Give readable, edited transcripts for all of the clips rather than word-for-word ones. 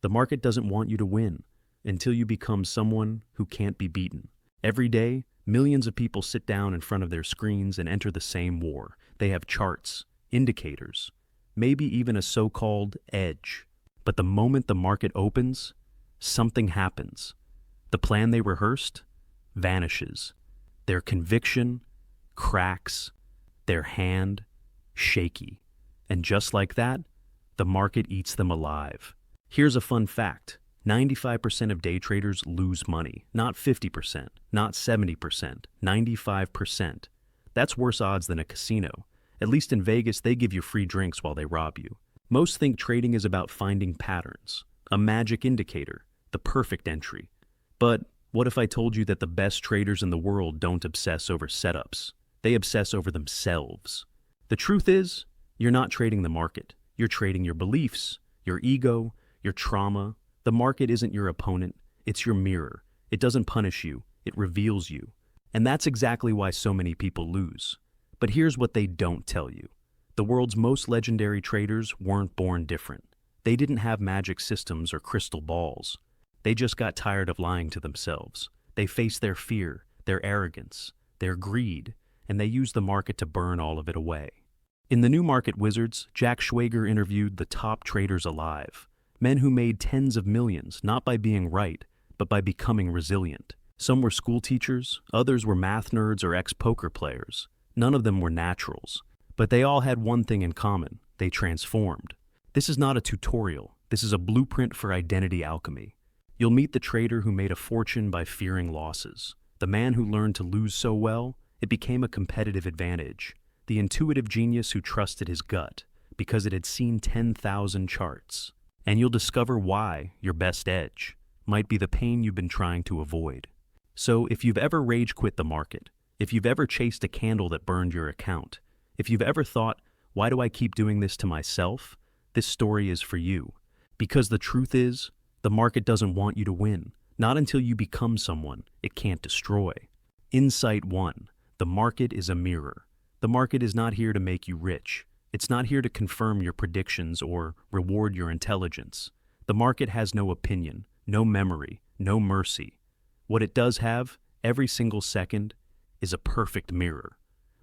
The market doesn't want you to win until you become someone who can't be beaten. Every day, millions of people sit down in front of their screens and enter the same war. They have charts, indicators, maybe even a so-called edge. But the moment the market opens, something happens. The plan they rehearsed vanishes. Their conviction cracks, their hand shaky. And just like that, the market eats them alive. Here's a fun fact. 95% of day traders lose money. Not 50%, not 70%, 95%. That's worse odds than a casino. At least in Vegas, they give you free drinks while they rob you. Most think trading is about finding patterns, a magic indicator, the perfect entry. But what if I told you that the best traders in the world don't obsess over setups? They obsess over themselves. The truth is, you're not trading the market. You're trading your beliefs, your ego, your trauma. The market isn't your opponent, it's your mirror. It doesn't punish you, it reveals you. And that's exactly why so many people lose. But here's what they don't tell you. The world's most legendary traders weren't born different. They didn't have magic systems or crystal balls. They just got tired of lying to themselves. They faced their fear, their arrogance, their greed, and they used the market to burn all of it away. In The New Market Wizards, Jack Schwager interviewed the top traders alive. Men who made tens of millions, not by being right, but by becoming resilient. Some were school teachers, others were math nerds or ex-poker players. None of them were naturals. But they all had one thing in common. They transformed. This is not a tutorial. This is a blueprint for identity alchemy. You'll meet the trader who made a fortune by fearing losses. The man who learned to lose so well, it became a competitive advantage. The intuitive genius who trusted his gut, because it had seen 10,000 charts. And you'll discover why your best edge might be the pain you've been trying to avoid. So if you've ever rage quit the market, if you've ever chased a candle that burned your account, if you've ever thought, why do I keep doing this to myself? This story is for you. Because the truth is, the market doesn't want you to win, not until you become someone it can't destroy. Insight 1. The market is a mirror. The market is not here to make you rich. It's not here to confirm your predictions or reward your intelligence. The market has no opinion, no memory, no mercy. What it does have, every single second, is a perfect mirror.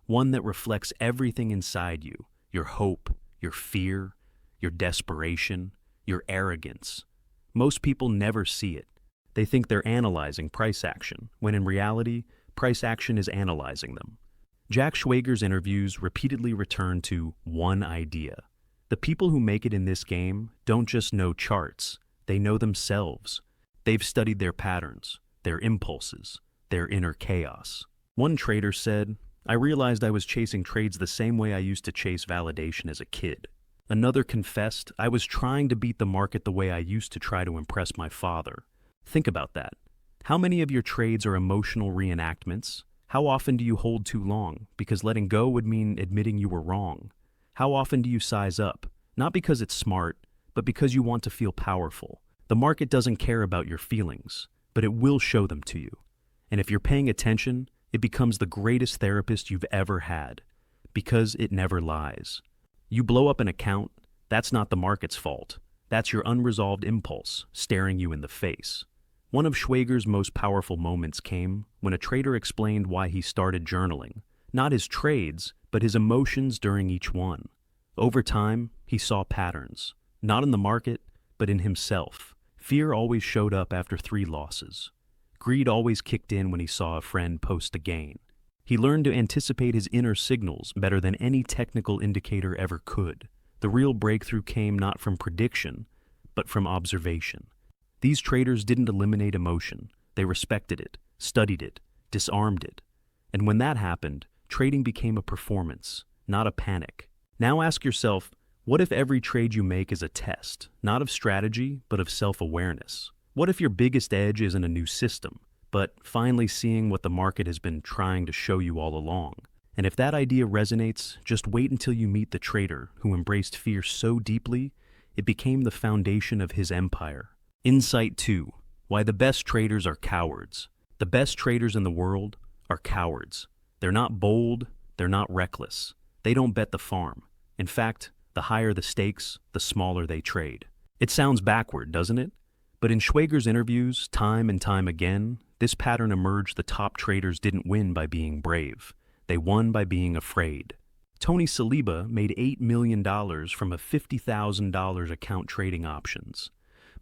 One that reflects everything inside you, your hope, your fear, your desperation, your arrogance. Most people never see it. They think they're analyzing price action, when in reality, price action is analyzing them. Jack Schwager's interviews repeatedly return to one idea. The people who make it in this game don't just know charts, they know themselves. They've studied their patterns, their impulses, their inner chaos. One trader said, "I realized I was chasing trades the same way I used to chase validation as a kid." Another confessed, "I was trying to beat the market the way I used to try to impress my father." Think about that. How many of your trades are emotional reenactments? How often do you hold too long? Because letting go would mean admitting you were wrong. How often do you size up? Not because it's smart, but because you want to feel powerful. The market doesn't care about your feelings, but it will show them to you. And if you're paying attention, it becomes the greatest therapist you've ever had, because it never lies. You blow up an account, that's not the market's fault. That's your unresolved impulse staring you in the face. One of Schwager's most powerful moments came when a trader explained why he started journaling. Not his trades, but his emotions during each one. Over time, he saw patterns. Not in the market, but in himself. Fear always showed up after 3 losses. Greed always kicked in when he saw a friend post a gain. He learned to anticipate his inner signals better than any technical indicator ever could. The real breakthrough came not from prediction, but from observation. These traders didn't eliminate emotion. They respected it, studied it, disarmed it. And when that happened, trading became a performance, not a panic. Now ask yourself, what if every trade you make is a test, not of strategy, but of self-awareness? What if your biggest edge isn't a new system, but finally seeing what the market has been trying to show you all along? And if that idea resonates, just wait until you meet the trader who embraced fear so deeply, it became the foundation of his empire. Insight 2. Why the best traders are cowards. The best traders in the world are cowards. They're not bold, they're not reckless. They don't bet the farm. In fact, the higher the stakes, the smaller they trade. It sounds backward, doesn't it? But in Schwager's interviews, time and time again, this pattern emerged. The top traders didn't win by being brave. They won by being afraid. Tony Saliba made $8 million from a $50,000 account trading options.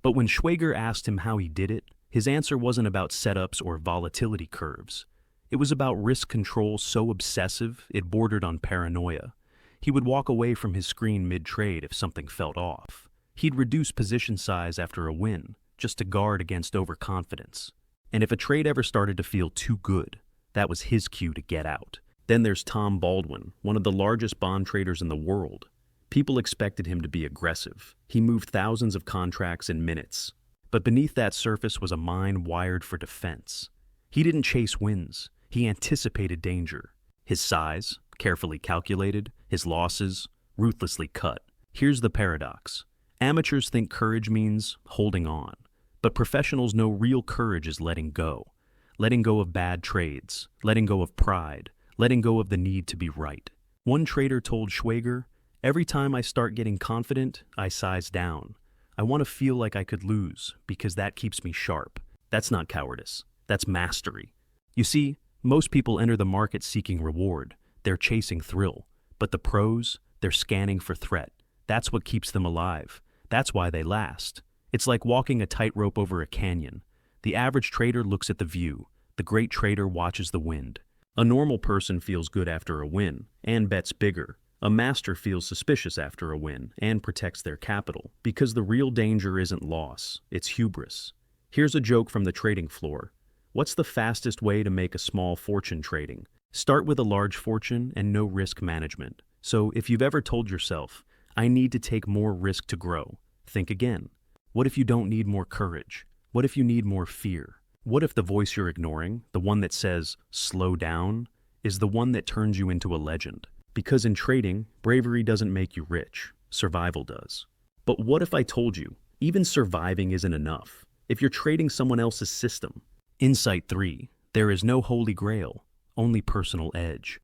But when Schwager asked him how he did it, his answer wasn't about setups or volatility curves. It was about risk control so obsessive it bordered on paranoia. He would walk away from his screen mid-trade if something felt off. He'd reduce position size after a win, just to guard against overconfidence. And if a trade ever started to feel too good, that was his cue to get out. Then there's Tom Baldwin, one of the largest bond traders in the world. People expected him to be aggressive. He moved thousands of contracts in minutes. But beneath that surface was a mind wired for defense. He didn't chase wins. He anticipated danger. His size, carefully calculated, his losses, ruthlessly cut. Here's the paradox. Amateurs think courage means holding on. But professionals know real courage is letting go. Letting go of bad trades, letting go of pride, letting go of the need to be right. One trader told Schwager, "Every time I start getting confident, I size down. I want to feel like I could lose because that keeps me sharp." That's not cowardice. That's mastery. You see, most people enter the market seeking reward. They're chasing thrill. But the pros, they're scanning for threat. That's what keeps them alive. That's why they last. It's like walking a tightrope over a canyon. The average trader looks at the view. The great trader watches the wind. A normal person feels good after a win and bets bigger. A master feels suspicious after a win and protects their capital, because the real danger isn't loss, it's hubris. Here's a joke from the trading floor. What's the fastest way to make a small fortune trading? Start with a large fortune and no risk management. So if you've ever told yourself, "I need to take more risk to grow," think again. What if you don't need more courage? What if you need more fear? What if the voice you're ignoring, the one that says, "slow down," is the one that turns you into a legend? Because in trading, bravery doesn't make you rich. Survival does. But what if I told you, even surviving isn't enough? If you're trading someone else's system? Insight 3. There is no holy grail, only personal edge.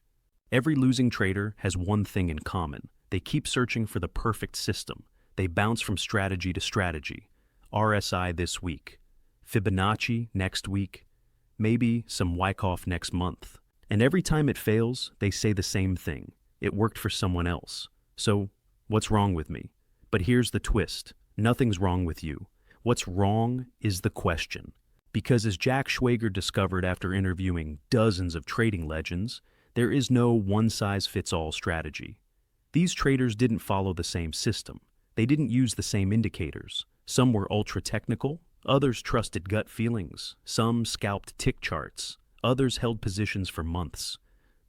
Every losing trader has one thing in common. They keep searching for the perfect system. They bounce from strategy to strategy. RSI this week. Fibonacci next week, maybe some Wyckoff next month. And every time it fails, they say the same thing. It worked for someone else. So, what's wrong with me? But here's the twist. Nothing's wrong with you. What's wrong is the question. Because as Jack Schwager discovered after interviewing dozens of trading legends, there is no one-size-fits-all strategy. These traders didn't follow the same system. They didn't use the same indicators. Some were ultra-technical. Others trusted gut feelings. Some scalped tick charts. Others held positions for months.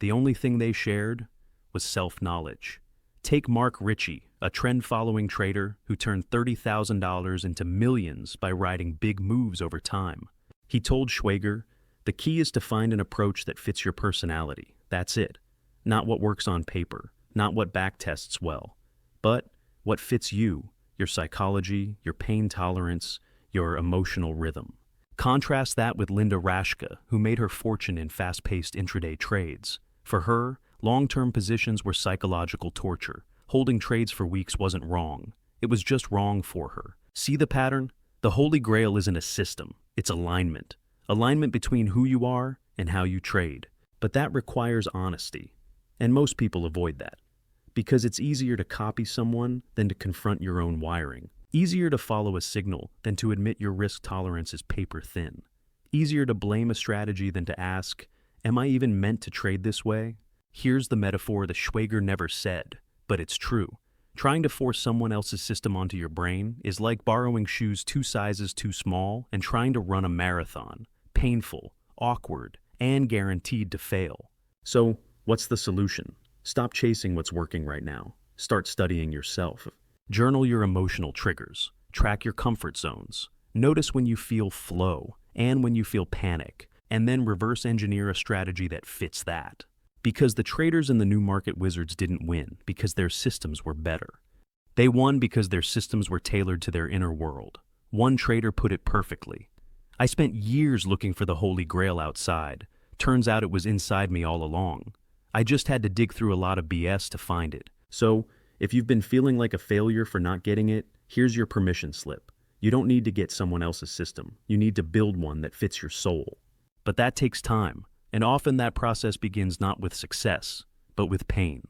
The only thing they shared was self-knowledge. Take Mark Ritchie, a trend-following trader who turned $30,000 into millions by riding big moves over time. He told Schwager, "The key is to find an approach that fits your personality. That's it. Not what works on paper, not what backtests well, but what fits you, your psychology, your pain tolerance, your emotional rhythm." Contrast that with Linda Rashka, who made her fortune in fast-paced intraday trades. For her, long-term positions were psychological torture. Holding trades for weeks wasn't wrong. It was just wrong for her. See the pattern? The Holy Grail isn't a system. It's alignment. Alignment between who you are and how you trade. But that requires honesty. And most people avoid that. Because it's easier to copy someone than to confront your own wiring. Easier to follow a signal than to admit your risk tolerance is paper thin. Easier to blame a strategy than to ask, "Am I even meant to trade this way?" Here's the metaphor that Schwager never said, but it's true. Trying to force someone else's system onto your brain is like borrowing shoes 2 sizes too small and trying to run a marathon. Painful, awkward, and guaranteed to fail. So, what's the solution? Stop chasing what's working right now. Start studying yourself. Journal your emotional triggers. Track your comfort zones. Notice when you feel flow and when you feel panic, and then reverse engineer a strategy that fits that. Because the traders and the new market wizards didn't win because their systems were better. They won because their systems were tailored to their inner world. One trader put it perfectly. "I spent years looking for the Holy Grail outside. Turns out it was inside me all along. I just had to dig through a lot of BS to find it." So, if you've been feeling like a failure for not getting it, Here's your permission slip. You don't need to get someone else's system. You need to build one that fits your soul. But that takes time, and often that process begins not with success, but with pain.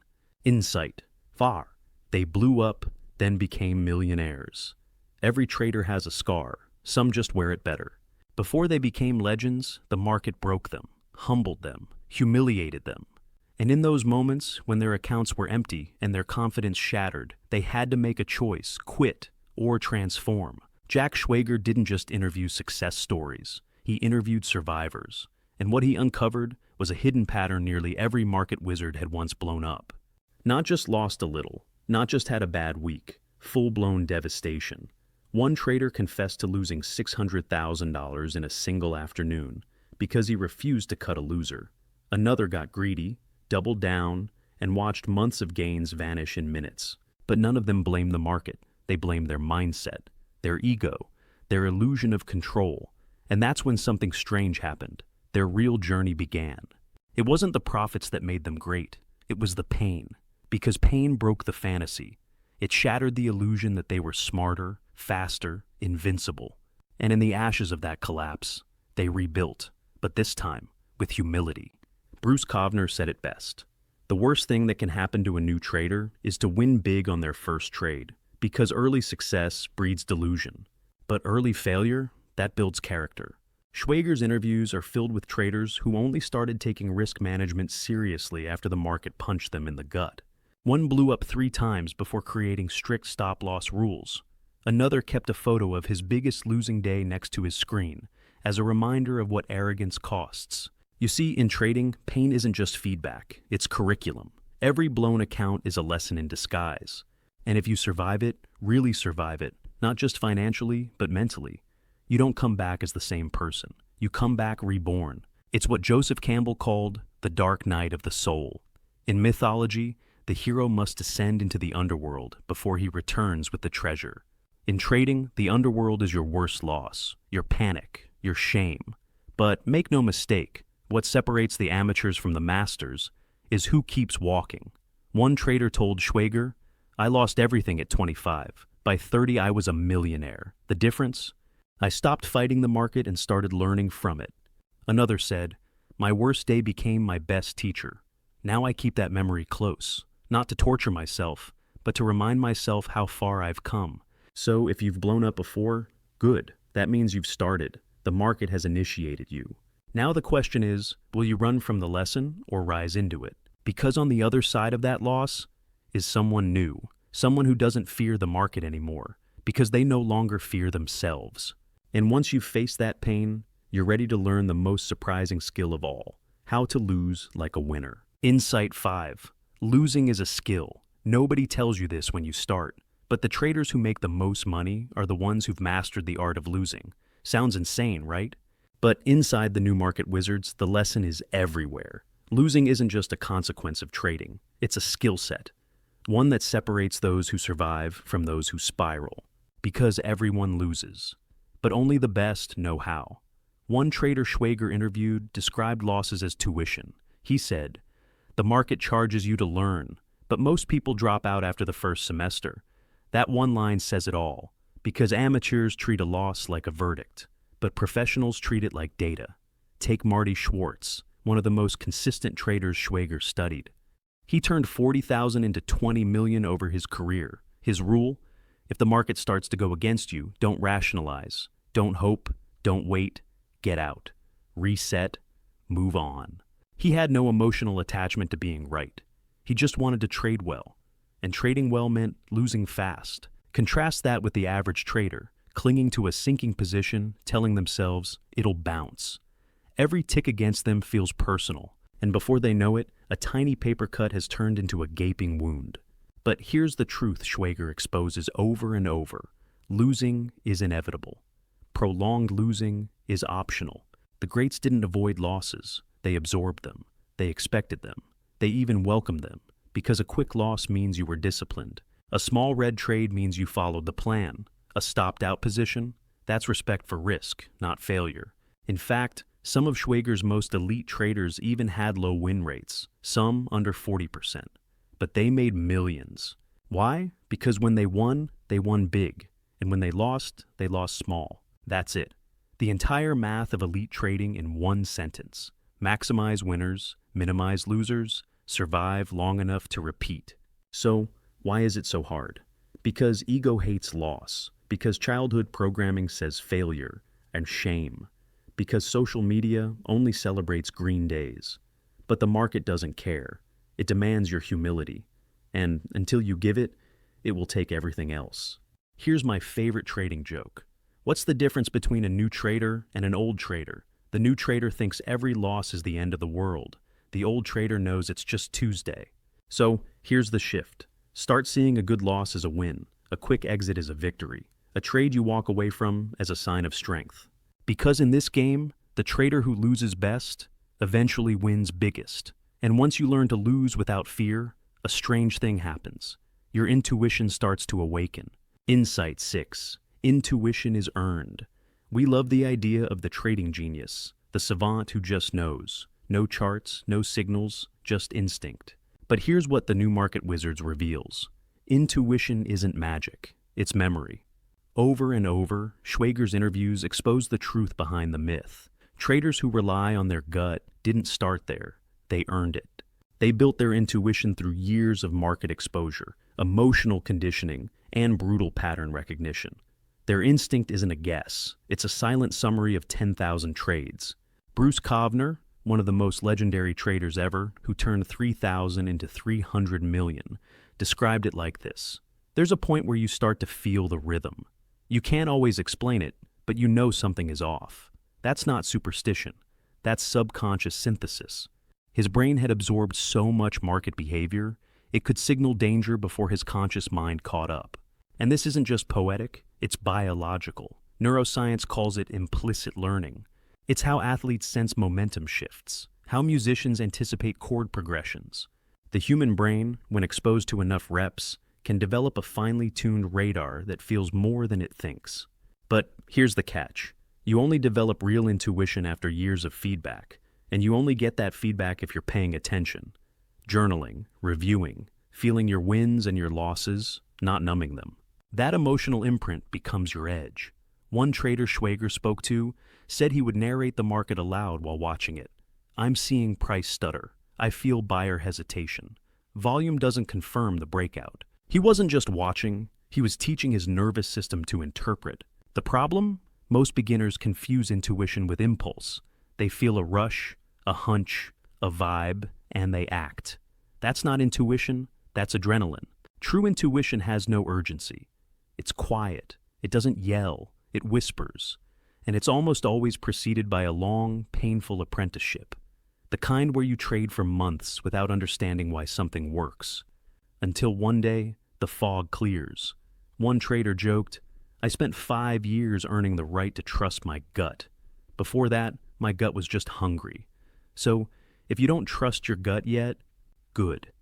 Insight. Far. They blew up, then became millionaires. Every trader has a scar. Some just wear it better. Before they became legends, the market broke them, humbled them, humiliated them. And in those moments, when their accounts were empty and their confidence shattered, they had to make a choice: quit or transform. Jack Schwager didn't just interview success stories. He interviewed survivors. And what he uncovered was a hidden pattern nearly every market wizard had once blown up. Not just lost a little, not just had a bad week, full-blown devastation. One trader confessed to losing $600,000 in a single afternoon because he refused to cut a loser. Another got greedy, doubled down, and watched months of gains vanish in minutes. But none of them blamed the market. They blamed their mindset, their ego, their illusion of control. And that's when something strange happened. Their real journey began. It wasn't the profits that made them great. It was the pain. Because pain broke the fantasy. It shattered the illusion that they were smarter, faster, invincible. And in the ashes of that collapse, they rebuilt, but this time with humility. Bruce Kovner said it best. The worst thing that can happen to a new trader is to win big on their first trade, because early success breeds delusion. But early failure, that builds character. Schwager's interviews are filled with traders who only started taking risk management seriously after the market punched them in the gut. One blew up 3 times before creating strict stop-loss rules. Another kept a photo of his biggest losing day next to his screen, as a reminder of what arrogance costs. You see, in trading, pain isn't just feedback, it's curriculum. Every blown account is a lesson in disguise. And if you survive it, really survive it, not just financially, but mentally, you don't come back as the same person. You come back reborn. It's what Joseph Campbell called the dark night of the soul. In mythology, the hero must descend into the underworld before he returns with the treasure. In trading, the underworld is your worst loss, your panic, your shame. But make no mistake, what separates the amateurs from the masters is who keeps walking. One trader told Schwager, "I lost everything at 25. By 30, I was a millionaire. The difference? I stopped fighting the market and started learning from it." Another said, "My worst day became my best teacher. Now I keep that memory close, not to torture myself, but to remind myself how far I've come." So if you've blown up before, good. That means you've started. The market has initiated you. Now the question is, will you run from the lesson or rise into it? Because on the other side of that loss is someone new, someone who doesn't fear the market anymore, because they no longer fear themselves. And once you've faced that pain, you're ready to learn the most surprising skill of all: how to lose like a winner. Insight 5. Losing is a skill. Nobody tells you this when you start, but the traders who make the most money are the ones who've mastered the art of losing. Sounds insane, right? But inside the new market wizards, the lesson is everywhere. Losing isn't just a consequence of trading. It's a skill set, one that separates those who survive from those who spiral. Because everyone loses. But only the best know how. One trader Schwager interviewed described losses as tuition. He said, "The market charges you to learn, but most people drop out after the first semester." That one line says it all, because amateurs treat a loss like a verdict, but professionals treat it like data. Take Marty Schwartz, one of the most consistent traders Schwager studied. He turned 40,000 into 20 million over his career. His rule? If the market starts to go against you, don't rationalize. Don't hope. Don't wait. Get out. Reset. Move on. He had no emotional attachment to being right. He just wanted to trade well. And trading well meant losing fast. Contrast that with the average trader, clinging to a sinking position, telling themselves, it'll bounce. Every tick against them feels personal, and before they know it, a tiny paper cut has turned into a gaping wound. But here's the truth Schwager exposes over and over. Losing is inevitable. Prolonged losing is optional. The greats didn't avoid losses. They absorbed them. They expected them. They even welcomed them, because a quick loss means you were disciplined. A small red trade means you followed the plan. A stopped-out position? That's respect for risk, not failure. In fact, some of Schwager's most elite traders even had low win rates, some under 40%. But they made millions. Why? Because when they won big. And when they lost small. That's it. The entire math of elite trading in one sentence. Maximize winners, minimize losers, survive long enough to repeat. So, why is it so hard? Because ego hates loss. Because childhood programming says failure and shame. Because social media only celebrates green days. But the market doesn't care. It demands your humility. And until you give it, it will take everything else. Here's my favorite trading joke. What's the difference between a new trader and an old trader? The new trader thinks every loss is the end of the world. The old trader knows it's just Tuesday. So, here's the shift. Start seeing a good loss as a win, a quick exit as a victory, a trade you walk away from as a sign of strength. Because in this game, the trader who loses best eventually wins biggest. And once you learn to lose without fear, a strange thing happens. Your intuition starts to awaken. Insight 6. Intuition is earned. We love the idea of the trading genius, the savant who just knows. No charts, no signals, just instinct. But here's what the New Market Wizards reveals. Intuition isn't magic, it's memory. Over and over, Schwager's interviews expose the truth behind the myth. Traders who rely on their gut didn't start there, they earned it. They built their intuition through years of market exposure, emotional conditioning, and brutal pattern recognition. Their instinct isn't a guess, it's a silent summary of 10,000 trades. Bruce Kovner, one of the most legendary traders ever, who turned 3,000 into 300 million, described it like this. There's a point where you start to feel the rhythm. You can't always explain it, but you know something is off. That's not superstition. That's subconscious synthesis. His brain had absorbed so much market behavior, it could signal danger before his conscious mind caught up. And this isn't just poetic, it's biological. Neuroscience calls it implicit learning. It's how athletes sense momentum shifts, how musicians anticipate chord progressions. The human brain, when exposed to enough reps, can develop a finely tuned radar that feels more than it thinks. But here's the catch. You only develop real intuition after years of feedback, and you only get that feedback if you're paying attention. Journaling, reviewing, feeling your wins and your losses, not numbing them. That emotional imprint becomes your edge. One trader Schwager spoke to said he would narrate the market aloud while watching it. I'm seeing price stutter. I feel buyer hesitation. Volume doesn't confirm the breakout. He wasn't just watching, he was teaching his nervous system to interpret. The problem? Most beginners confuse intuition with impulse. They feel a rush, a hunch, a vibe, and they act. That's not intuition, that's adrenaline. True intuition has no urgency. It's quiet. It doesn't yell. It whispers. And it's almost always preceded by a long, painful apprenticeship. The kind where you trade for months without understanding why something works. Until one day, the fog clears. One trader joked, I spent 5 years earning the right to trust my gut. Before that, my gut was just hungry. So, if you don't trust your gut yet, good.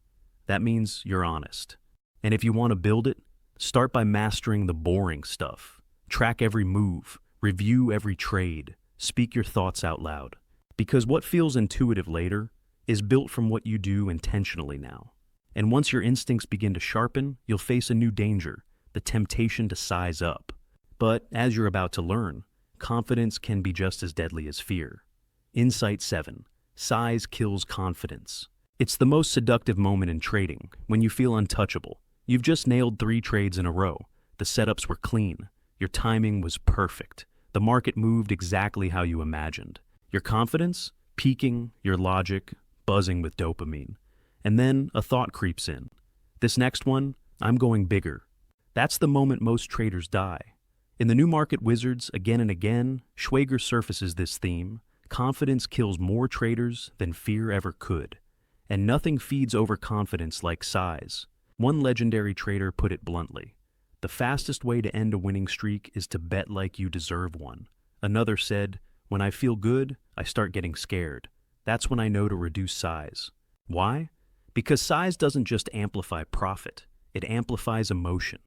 That means you're honest. And if you want to build it, start by mastering the boring stuff. Track every move, review every trade, speak your thoughts out loud. Because what feels intuitive later is built from what you do intentionally now. And once your instincts begin to sharpen, you'll face a new danger, the temptation to size up. But as you're about to learn, confidence can be just as deadly as fear. Insight 7. Size kills confidence. It's the most seductive moment in trading, when you feel untouchable. You've just nailed 3 trades in a row. The setups were clean. Your timing was perfect. The market moved exactly how you imagined. Your confidence? Peaking, your logic, buzzing with dopamine. And then a thought creeps in. This next one, I'm going bigger. That's the moment most traders die. In the New Market Wizards, again and again, Schwager surfaces this theme. Confidence kills more traders than fear ever could. And nothing feeds overconfidence like size. One legendary trader put it bluntly. The fastest way to end a winning streak is to bet like you deserve one. Another said, when I feel good, I start getting scared. That's when I know to reduce size. Why? Because size doesn't just amplify profit, it amplifies emotion.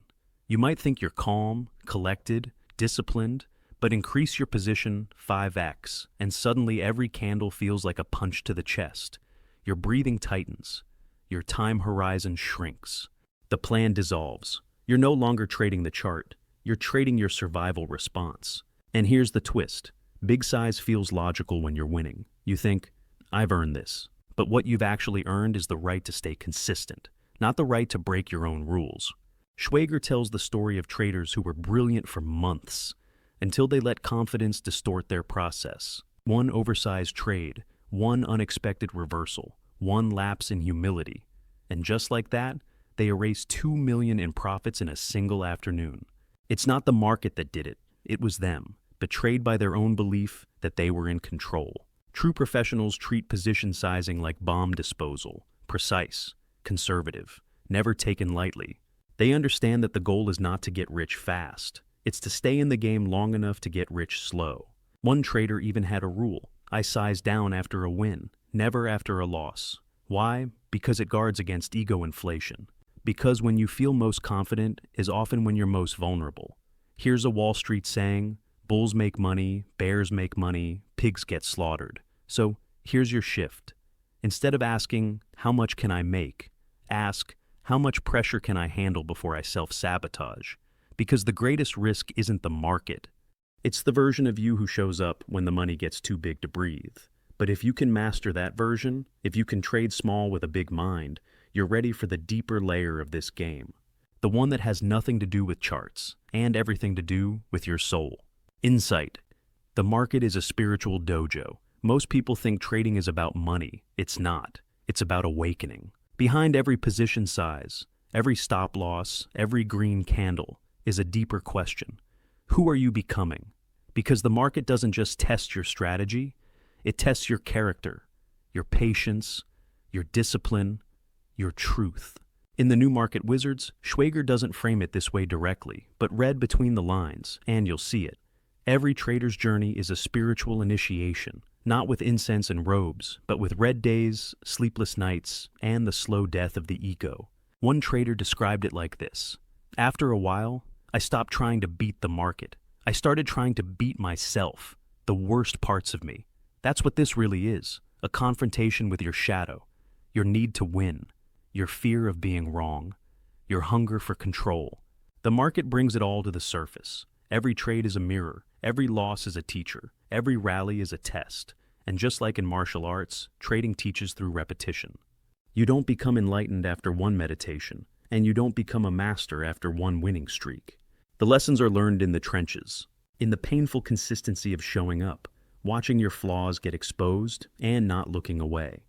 You might think you're calm, collected, disciplined, but increase your position 5x, and suddenly every candle feels like a punch to the chest. Your breathing tightens. Your time horizon shrinks. The plan dissolves. You're no longer trading the chart. You're trading your survival response. And here's the twist. Big size feels logical when you're winning. You think, I've earned this. But what you've actually earned is the right to stay consistent, not the right to break your own rules. Schwager tells the story of traders who were brilliant for months, until they let confidence distort their process. One oversized trade, one unexpected reversal, one lapse in humility. And just like that, they erased $2 million in profits in a single afternoon. It's not the market that did it, it was them, betrayed by their own belief that they were in control. True professionals treat position sizing like bomb disposal, precise, conservative, never taken lightly. They understand that the goal is not to get rich fast. It's to stay in the game long enough to get rich slow. One trader even had a rule. I size down after a win, never after a loss. Why? Because it guards against ego inflation. Because when you feel most confident is often when you're most vulnerable. Here's a Wall Street saying, bulls make money, bears make money, pigs get slaughtered. So here's your shift. Instead of asking, how much can I make? Ask, how much pressure can I handle before I self-sabotage? Because the greatest risk isn't the market. It's the version of you who shows up when the money gets too big to breathe. But if you can master that version, if you can trade small with a big mind, you're ready for the deeper layer of this game. The one that has nothing to do with charts and everything to do with your soul. Insight. The market is a spiritual dojo. Most people think trading is about money. It's not. It's about awakening. Behind every position size, every stop loss, every green candle is a deeper question. Who are you becoming? Because the market doesn't just test your strategy, it tests your character, your patience, your discipline, your truth. In The New Market Wizards, Schwager doesn't frame it this way directly, but read between the lines, and you'll see it. Every trader's journey is a spiritual initiation, not with incense and robes, but with red days, sleepless nights, and the slow death of the ego. One trader described it like this. After a while, I stopped trying to beat the market. I started trying to beat myself, the worst parts of me. That's what this really is, a confrontation with your shadow, your need to win, your fear of being wrong, your hunger for control. The market brings it all to the surface. Every trade is a mirror, every loss is a teacher, every rally is a test. And just like in martial arts, trading teaches through repetition. You don't become enlightened after one meditation, and you don't become a master after one winning streak. The lessons are learned in the trenches, in the painful consistency of showing up, watching your flaws get exposed, and not looking away.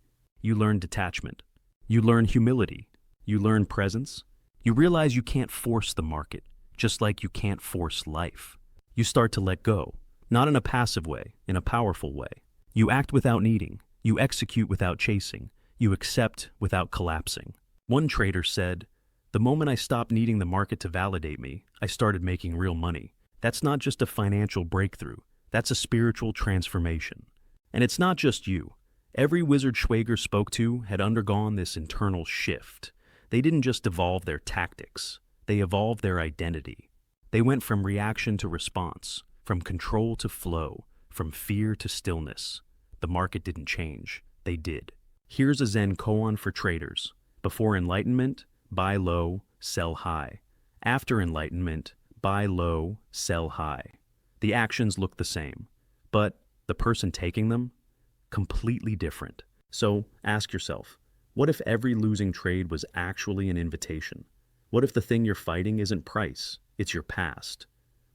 You learn detachment. You learn humility. You learn presence. You realize you can't force the market, just like you can't force life. You start to let go, not in a passive way, in a powerful way. You act without needing. You execute without chasing. You accept without collapsing. One trader said, "The moment I stopped needing the market to validate me, I started making real money." That's not just a financial breakthrough. That's a spiritual transformation. And it's not just you. Every wizard Schwager spoke to had undergone this internal shift. They didn't just evolve their tactics. They evolved their identity. They went from reaction to response, from control to flow, from fear to stillness. The market didn't change. They did. Here's a Zen koan for traders. Before enlightenment, buy low, sell high. After enlightenment, buy low, sell high. The actions look the same, but the person taking them, completely different. So ask yourself, what if every losing trade was actually an invitation? What if the thing you're fighting isn't price, it's your past?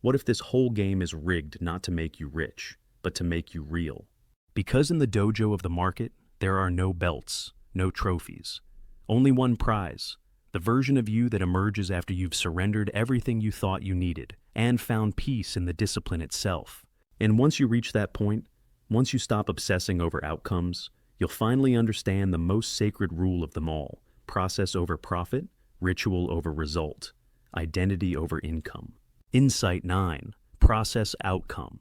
What if this whole game is rigged not to make you rich, but to make you real? Because in the dojo of the market, there are no belts, no trophies. Only one prize, the version of you that emerges after you've surrendered everything you thought you needed and found peace in the discipline itself. And once you reach that point, once you stop obsessing over outcomes, you'll finally understand the most sacred rule of them all: process over profit, ritual over result, identity over income. Insight 9, process outcome.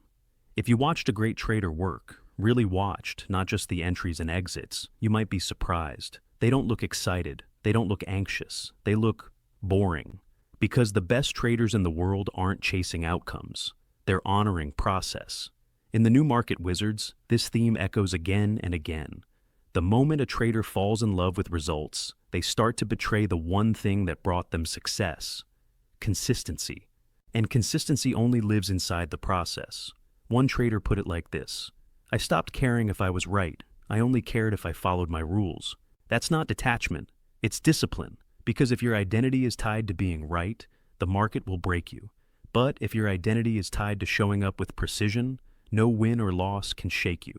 If you watched a great trader work, really watched, not just the entries and exits, you might be surprised. They don't look excited. They don't look anxious. They look boring. Because the best traders in the world aren't chasing outcomes. They're honoring process. In The New Market Wizards, this theme echoes again and again. The moment a trader falls in love with results, they start to betray the one thing that brought them success: consistency. And consistency only lives inside the process. One trader put it like this: I stopped caring if I was right. I only cared if I followed my rules. That's not detachment. It's discipline. Because if your identity is tied to being right, the market will break you. But if your identity is tied to showing up with precision, no win or loss can shake you.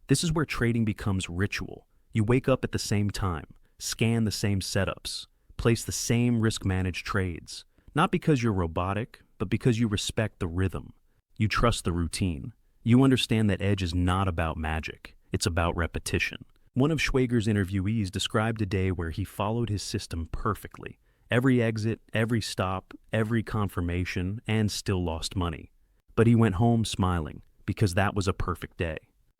This is where trading becomes ritual. You wake up at the same time, scan the same setups, place the same risk-managed trades. Not because you're robotic, but because you respect the rhythm. You trust the routine. You understand that edge is not about magic. It's about repetition. One of Schwager's interviewees described a day where he followed his system perfectly. Every exit, every stop, every confirmation, and still lost money. But he went home smiling, because that was a perfect day.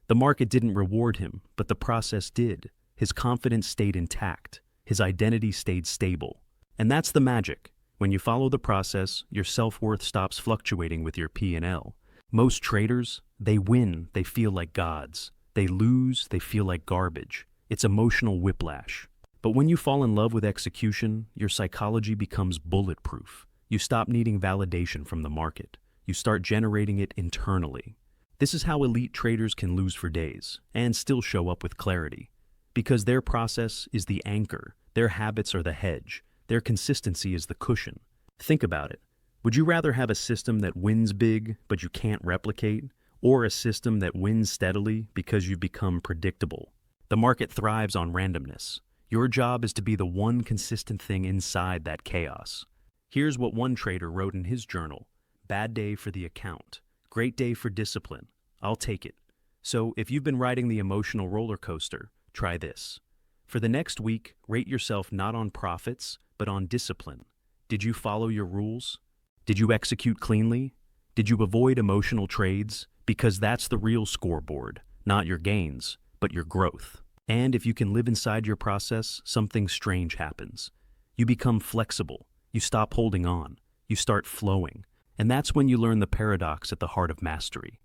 The market didn't reward him, but the process did. His confidence stayed intact. His identity stayed stable. And that's the magic. When you follow the process, your self-worth stops fluctuating with your P&L. Most traders, they win, they feel like gods. They lose, they feel like garbage. It's emotional whiplash. But when you fall in love with execution, your psychology becomes bulletproof. You stop needing validation from the market. You start generating it internally. This is how elite traders can lose for days and still show up with clarity. Because their process is the anchor, their habits are the hedge, their consistency is the cushion. Think about it. Would you rather have a system that wins big but you can't replicate, or a system that wins steadily because you've become predictable? The market thrives on randomness. Your job is to be the one consistent thing inside that chaos. Here's what one trader wrote in his journal: bad day for the account, great day for discipline. I'll take it. So if you've been riding the emotional roller coaster, try this. For the next week, rate yourself not on profits, but on discipline. Did you follow your rules? Did you execute cleanly? Did you avoid emotional trades? Because that's the real scoreboard, not your gains, but your growth. And if you can live inside your process, something strange happens. You become flexible. You stop holding on. You start flowing. And that's when you learn the paradox at the heart of mastery.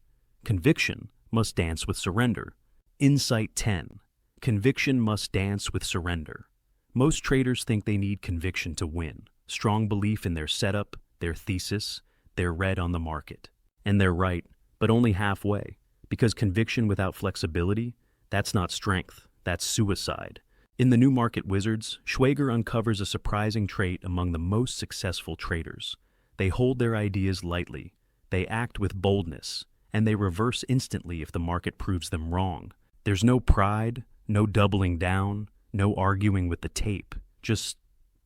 Conviction must dance with surrender. Insight 10. Conviction must dance with surrender. Most traders think they need conviction to win. Strong belief in their setup, their thesis, their red on the market. And they're right, but only halfway. Because conviction without flexibility, that's not strength, that's suicide. In the New Market Wizards, Schwager uncovers a surprising trait among the most successful traders. They hold their ideas lightly, they act with boldness, and they reverse instantly if the market proves them wrong. There's no pride, no doubling down, no arguing with the tape, just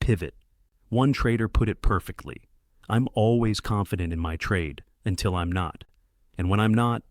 pivot. One trader put it perfectly: I'm always confident in my trade until I'm not. And when I'm not,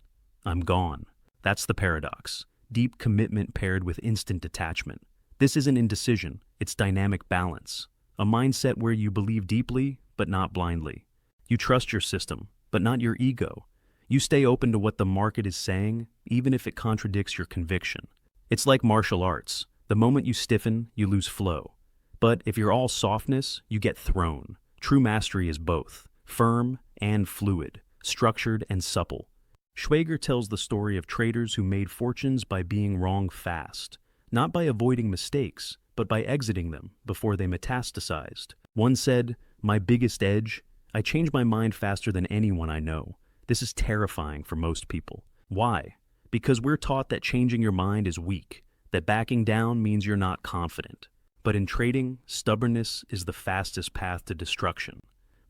I'm gone. That's the paradox. Deep commitment paired with instant detachment. This isn't indecision, it's dynamic balance. A mindset where you believe deeply, but not blindly. You trust your system, but not your ego. You stay open to what the market is saying, even if it contradicts your conviction. It's like martial arts. The moment you stiffen, you lose flow. But if you're all softness, you get thrown. True mastery is both, firm and fluid, structured and supple. Schwager tells the story of traders who made fortunes by being wrong fast, not by avoiding mistakes, but by exiting them before they metastasized. One said, "My biggest edge, I change my mind faster than anyone I know." This is terrifying for most people. Why? Because we're taught that changing your mind is weak, that backing down means you're not confident. But in trading, stubbornness is the fastest path to destruction.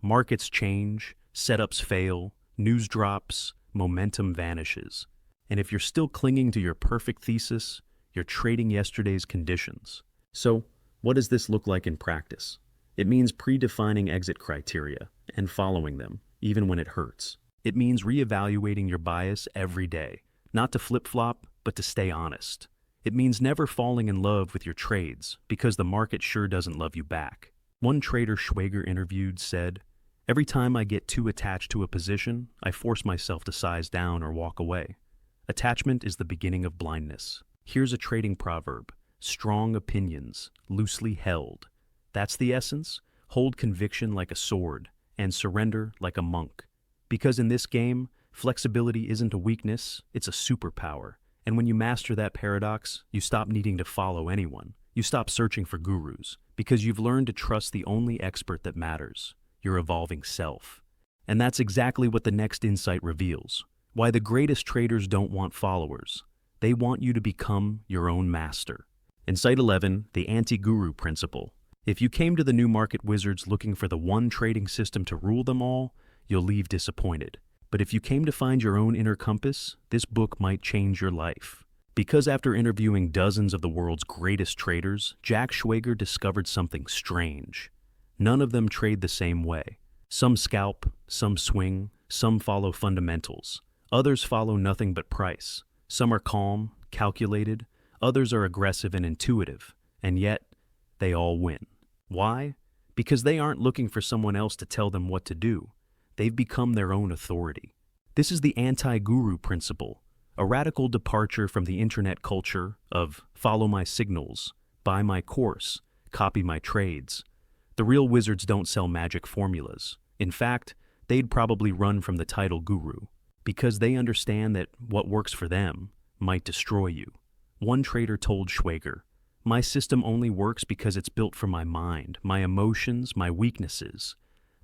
Markets change, setups fail, news drops, momentum vanishes. And if you're still clinging to your perfect thesis, you're trading yesterday's conditions. So, what does this look like in practice? It means predefining exit criteria and following them, even when it hurts. It means reevaluating your bias every day, not to flip-flop, but to stay honest. It means never falling in love with your trades, because the market sure doesn't love you back. One trader Schwager interviewed said, "Every time I get too attached to a position, I force myself to size down or walk away. Attachment is the beginning of blindness." Here's a trading proverb: strong opinions, loosely held. That's the essence. Hold conviction like a sword, and surrender like a monk. Because in this game, flexibility isn't a weakness, it's a superpower. And when you master that paradox, you stop needing to follow anyone. You stop searching for gurus, because you've learned to trust the only expert that matters: your evolving self. And that's exactly what the next insight reveals. Why the greatest traders don't want followers. They want you to become your own master. Insight 11, the anti-guru principle. If you came to the new market wizards looking for the one trading system to rule them all, you'll leave disappointed. But if you came to find your own inner compass, this book might change your life. Because after interviewing dozens of the world's greatest traders, Jack Schwager discovered something strange. None of them trade the same way. Some scalp, some swing, some follow fundamentals. Others follow nothing but price. Some are calm, calculated. Others are aggressive and intuitive. And yet, they all win. Why? Because they aren't looking for someone else to tell them what to do. They've become their own authority. This is the anti-guru principle, a radical departure from the internet culture of follow my signals, buy my course, copy my trades. The real wizards don't sell magic formulas. In fact, they'd probably run from the title guru, because they understand that what works for them might destroy you. One trader told Schwager, "My system only works because it's built for my mind, my emotions, my weaknesses."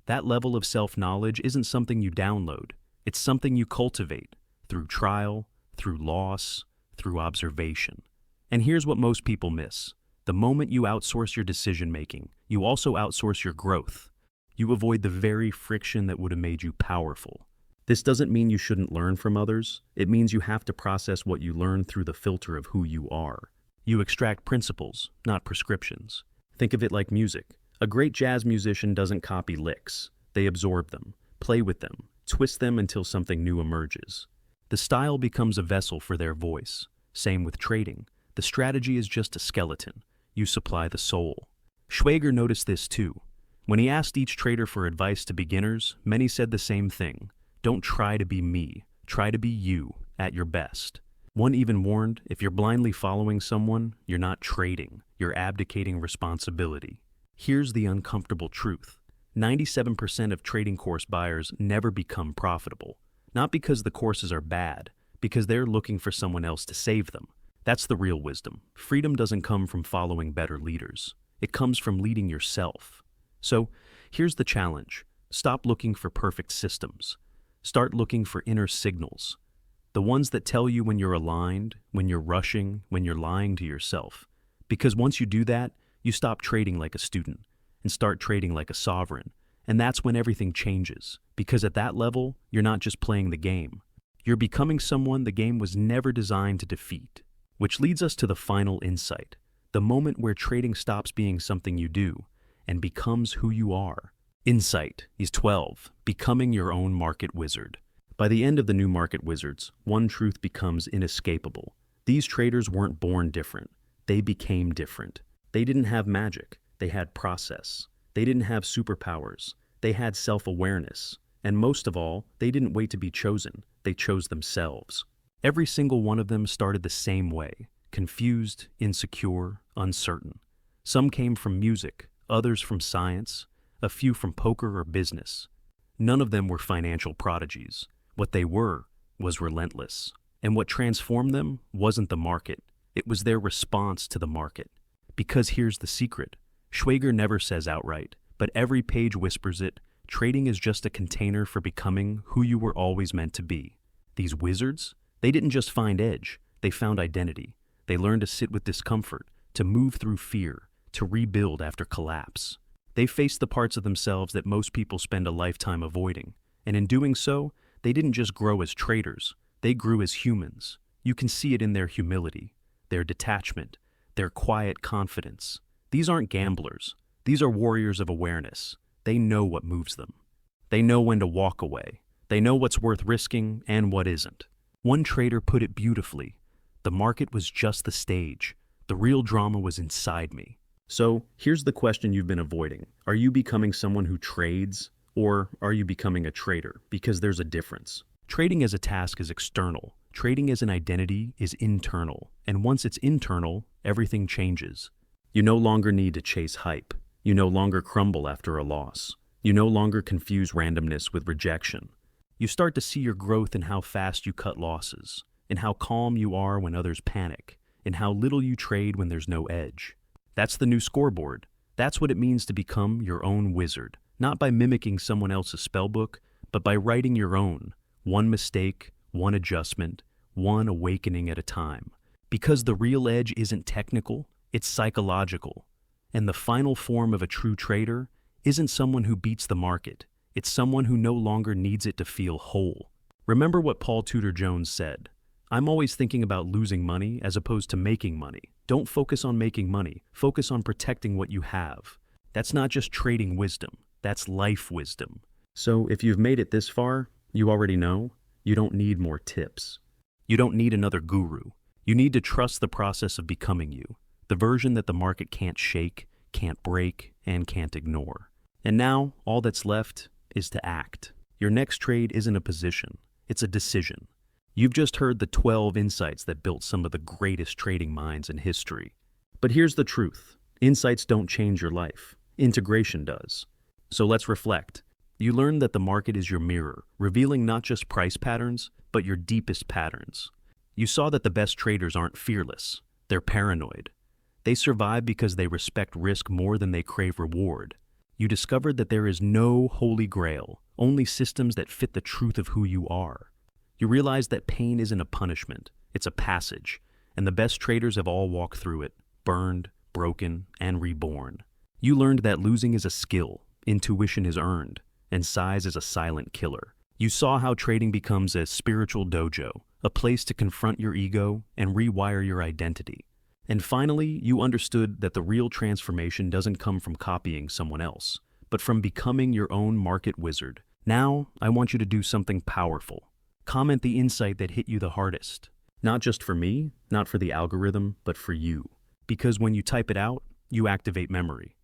That level of self-knowledge isn't something you download. It's something you cultivate through trial, through loss, through observation. And here's what most people miss. The moment you outsource your decision-making, you also outsource your growth. You avoid the very friction that would have made you powerful. This doesn't mean you shouldn't learn from others. It means you have to process what you learn through the filter of who you are. You extract principles, not prescriptions. Think of it like music. A great jazz musician doesn't copy licks. They absorb them, play with them, twist them until something new emerges. The style becomes a vessel for their voice. Same with trading. The strategy is just a skeleton. You supply the soul. Schwager noticed this too. When he asked each trader for advice to beginners, many said the same thing. Don't try to be me. Try to be you, at your best. One even warned, if you're blindly following someone, you're not trading. You're abdicating responsibility. Here's the uncomfortable truth. 97% of trading course buyers never become profitable. Not because the courses are bad, because they're looking for someone else to save them. That's the real wisdom. Freedom doesn't come from following better leaders. It comes from leading yourself. So, here's the challenge. Stop looking for perfect systems. Start looking for inner signals. The ones that tell you when you're aligned, when you're rushing, when you're lying to yourself. Because once you do that, you stop trading like a student and start trading like a sovereign. And that's when everything changes. Because at that level, you're not just playing the game. You're becoming someone the game was never designed to defeat. Which leads us to the final insight. The moment where trading stops being something you do and becomes who you are. Insight is 12. Becoming your own market wizard. By the end of the new market wizards, one truth becomes inescapable. These traders weren't born different. They became different. They didn't have magic. They had process. They didn't have superpowers. They had self-awareness. And most of all, they didn't wait to be chosen. They chose themselves. Every single one of them started the same way. Confused, insecure, uncertain. Some came from music, others from science, a few from poker or business. None of them were financial prodigies. What they were was relentless. And what transformed them wasn't the market. It was their response to the market. Because here's the secret. Schwager never says outright, but every page whispers it, trading is just a container for becoming who you were always meant to be. These wizards, they didn't just find edge, they found identity. They learned to sit with discomfort, to move through fear, to rebuild after collapse. They faced the parts of themselves that most people spend a lifetime avoiding. And in doing so, they didn't just grow as traders, they grew as humans. You can see it in their humility, their detachment, their quiet confidence. These aren't gamblers. These are warriors of awareness. They know what moves them. They know when to walk away. They know what's worth risking and what isn't. One trader put it beautifully. The market was just the stage. The real drama was inside me. So here's the question you've been avoiding. Are you becoming someone who trades, or are you becoming a trader? Because there's a difference. Trading as a task is external. Trading as an identity is internal. And once it's internal, everything changes. You no longer need to chase hype. You no longer crumble after a loss. You no longer confuse randomness with rejection. You start to see your growth in how fast you cut losses, in how calm you are when others panic, in how little you trade when there's no edge. That's the new scoreboard. That's what it means to become your own wizard, not by mimicking someone else's spellbook, but by writing your own, one mistake, one adjustment, one awakening at a time. Because the real edge isn't technical, it's psychological. And the final form of a true trader isn't someone who beats the market. It's someone who no longer needs it to feel whole. Remember what Paul Tudor Jones said, "I'm always thinking about losing money as opposed to making money. Don't focus on making money, focus on protecting what you have." That's not just trading wisdom, that's life wisdom. So if you've made it this far, you already know, you don't need more tips. You don't need another guru. You need to trust the process of becoming you, the version that the market can't shake, can't break, and can't ignore. And now, all that's left is to act. Your next trade isn't a position, it's a decision. You've just heard the 12 insights that built some of the greatest trading minds in history. But here's the truth. Insights don't change your life. Integration does. So let's reflect. You learned that the market is your mirror, revealing not just price patterns, but your deepest patterns. You saw that the best traders aren't fearless. They're paranoid. They survive because they respect risk more than they crave reward. You discovered that there is no holy grail, only systems that fit the truth of who you are. You realized that pain isn't a punishment, it's a passage, and the best traders have all walked through it, burned, broken, and reborn. You learned that losing is a skill, intuition is earned, and size is a silent killer. You saw how trading becomes a spiritual dojo, a place to confront your ego and rewire your identity. And finally, you understood that the real transformation doesn't come from copying someone else, but from becoming your own market wizard. Now, I want you to do something powerful. Comment the insight that hit you the hardest. Not just for me, not for the algorithm, but for you. Because when you type it out, you activate memory.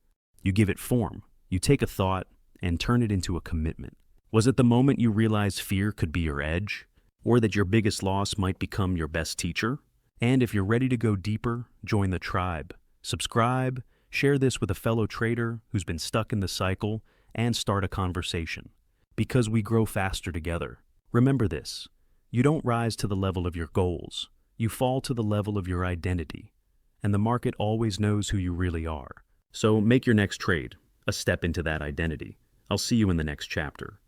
You give it form. You take a thought and turn it into a commitment. Was it the moment you realized fear could be your edge? Or that your biggest loss might become your best teacher? And if you're ready to go deeper, join the tribe. Subscribe, share this with a fellow trader who's been stuck in the cycle, and start a conversation. Because we grow faster together. Remember this, you don't rise to the level of your goals, you fall to the level of your identity. And the market always knows who you really are. So make your next trade a step into that identity. I'll see you in the next chapter.